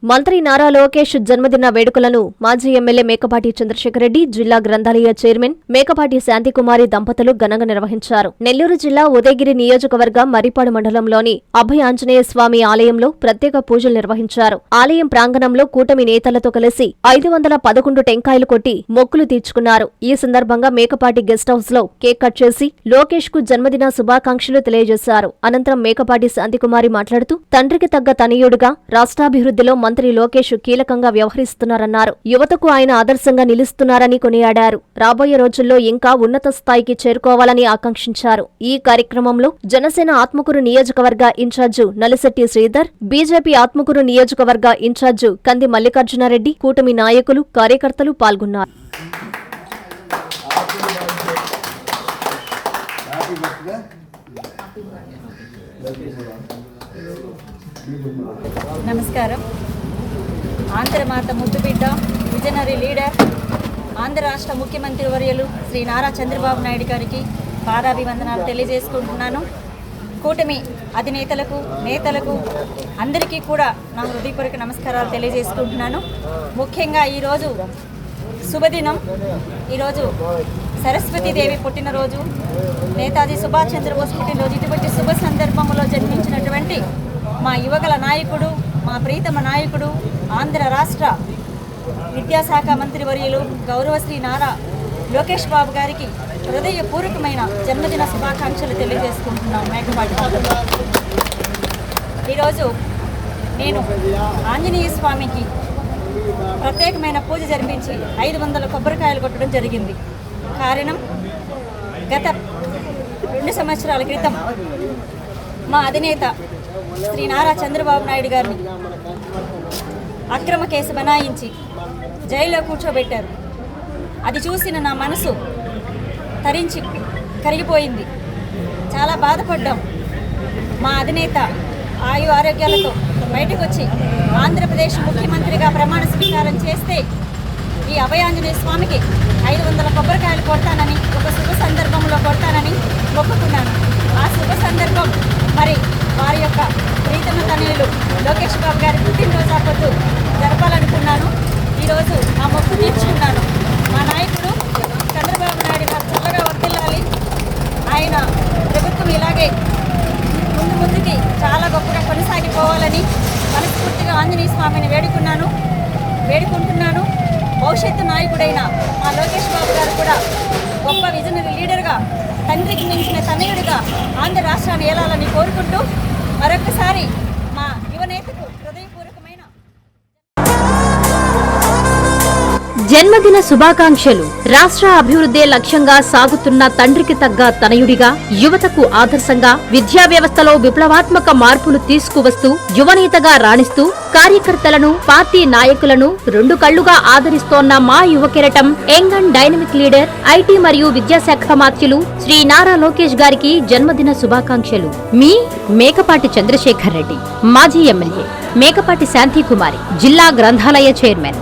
మంత్రి నారా లోకేష్ జన్మదిన వేడుకలను మాజీ ఎమ్మెల్యే మేకపాటి చంద్రశేఖర్ రెడ్డి, జిల్లా గ్రంథాలయ చైర్మన్ మేకపాటి శాంతికుమారి దంపతులు ఘనంగా నిర్వహించారు. నెల్లూరు జిల్లా ఉదయగిరి నియోజకవర్గ మర్రిపాడు మండలంలోని అభయ ఆంజనేయ స్వామి ఆలయంలో ప్రత్యేక పూజలు నిర్వహించారు. ఆలయం ప్రాంగణంలో కూటమి నేతలతో కలిసి 511 టెంకాయలు కొట్టి మొక్కులు తీర్చుకున్నారు. ఈ సందర్భంగా మేకపాటి గెస్ట్ హౌస్ లో కేక్ కట్ చేసి లోకేష్ కు జన్మదిన శుభాకాంక్షలు తెలియజేశారు. అనంతరం మేకపాటి శాంతికుమారి మాట్లాడుతూ తండ్రికి తగ్గ తనయుడుగా రాష్ట్రాభివృద్ధిలో మంత్రి లోకేష్ కీలకంగా వ్యవహరిస్తున్నారన్నారు. యువతకు ఆయన ఆదర్శంగా నిలుస్తున్నారని కొనియాడారు. రాబోయే రోజుల్లో ఇంకా ఉన్నత స్థాయికి చేరుకోవాలని ఆకాంక్షించారు. ఈ కార్యక్రమంలో జనసేన ఆత్మకూరు నియోజకవర్గ ఇన్ఛార్జు నలిశెట్టి శ్రీధర్, బీజేపీ ఆత్మకూరు నియోజకవర్గ ఇన్ఛార్జు కంది మల్లికార్జునారెడ్డి, కూటమి నాయకులు, కార్యకర్తలు పాల్గొన్నారు. నమస్కారం. ఆంధ్రమాత ముద్దుబిడ్డ, విజనరీ లీడర్, ఆంధ్ర రాష్ట్ర ముఖ్యమంత్రి వర్యులు శ్రీ నారా చంద్రబాబు నాయుడు గారికి పాదాభివందనాలు తెలియజేసుకుంటున్నాను. కూటమి అధినేతలకు, నేతలకు అందరికీ కూడా నా హృదయపూర్వక నమస్కారాలు తెలియజేసుకుంటున్నాను. ముఖ్యంగా ఈరోజు శుభదినం. ఈరోజు సరస్వతీదేవి పుట్టినరోజు, నేతాజీ సుభాష్ చంద్రబోస్ పుట్టినరోజు. ఇటువంటి శుభ సందర్భంలో జన్మించినటువంటి మా యువకుల నాయకుడు, మా ప్రీతమ నాయకుడు, ఆంధ్ర రాష్ట్ర విద్యాశాఖ మంత్రి వర్యులు గౌరవశ్రీ నారా లోకేష్ బాబు గారికి హృదయపూర్వకమైన జన్మదిన శుభాకాంక్షలు తెలియజేసుకుంటున్నాం. మేకపాటి ఈరోజు నేను ఆంజనేయ స్వామికి ప్రత్యేకమైన పూజ జరిపించి 500 కొబ్బరికాయలు కొట్టడం జరిగింది. కారణం, గత 2 సంవత్సరాల క్రితం మా అధినేత శ్రీ నారా చంద్రబాబు నాయుడు గారిని అక్రమ కేసు బనాయించి జైల్లో కూర్చోబెట్టారు. అది చూసిన నా మనసు తరించి కరిగిపోయింది. చాలా బాధపడ్డాం. మా అధినేత ఆయు ఆరోగ్యాలతో బయటకు వచ్చి ఆంధ్రప్రదేశ్ ముఖ్యమంత్రిగా ప్రమాణ స్వీకారం చేస్తే ఈ అభయాంజనేయ స్వామికి 500 కొబ్బరికాయలు కొడతానని, ఒక శుభ సందర్భంలో కొడతానని మొక్కుకున్నాను. ఆ శుభ సందర్భం మరి వారి యొక్క ప్రీతమ తనయులు లోకేష్ బాబు గారి పుట్టినరోజు పొద్దు జరపాలనుకున్నాను. ఈరోజు ఆ మొక్కు తీర్చుకున్నాను. మా నాయకుడు చంద్రబాబు నాయుడు గారు చల్లగా వర్ధిల్లాలి. ఆయన ప్రభుత్వం ఇలాగే ముందుకి చాలా గొప్పగా కొనసాగిపోవాలని మనస్ఫూర్తిగా ఆంజనేయ స్వామిని వేడుకుంటున్నాను. భవిష్యత్తు నాయకుడైన మా లోకేష్ బాబు గారు కూడా గొప్ప విజనరీ లీడర్గా, తండ్రికి మించిన తనయుడిగా ఆంధ్ర రాష్ట్రాన్ని ఏలాలని కోరుకుంటూ మరొకసారి మా యువనేతకు హృదయపూర్వకమైన జన్మదిన శుభాకాంక్షలు. రాష్ట్ర అభివృద్ధే లక్ష్యంగా సాగుతున్న తండ్రికి తగ్గ తనయుడిగా, యువతకు ఆదర్శంగా, విద్యా వ్యవస్థలో విప్లవాత్మక మార్పులు తీసుకువస్తూ యువనేతగా రాణిస్తూ కార్యకర్తలను, పార్టీ నాయకులను 2 కళ్లుగా ఆదరిస్తోన్న మా యువ కెరటం, young and dynamic leader, IT మరియు విద్యాశాఖ మాత్యులు శ్రీ నారా లోకేష్ గారికి జన్మదిన శుభాకాంక్షలు. మీ మేకపాటి చంద్రశేఖర్ రెడ్డి, మాజీ ఎమ్మెల్యే మేకపాటి శాంతికుమారి, జిల్లా గ్రంథాలయ చైర్మన్.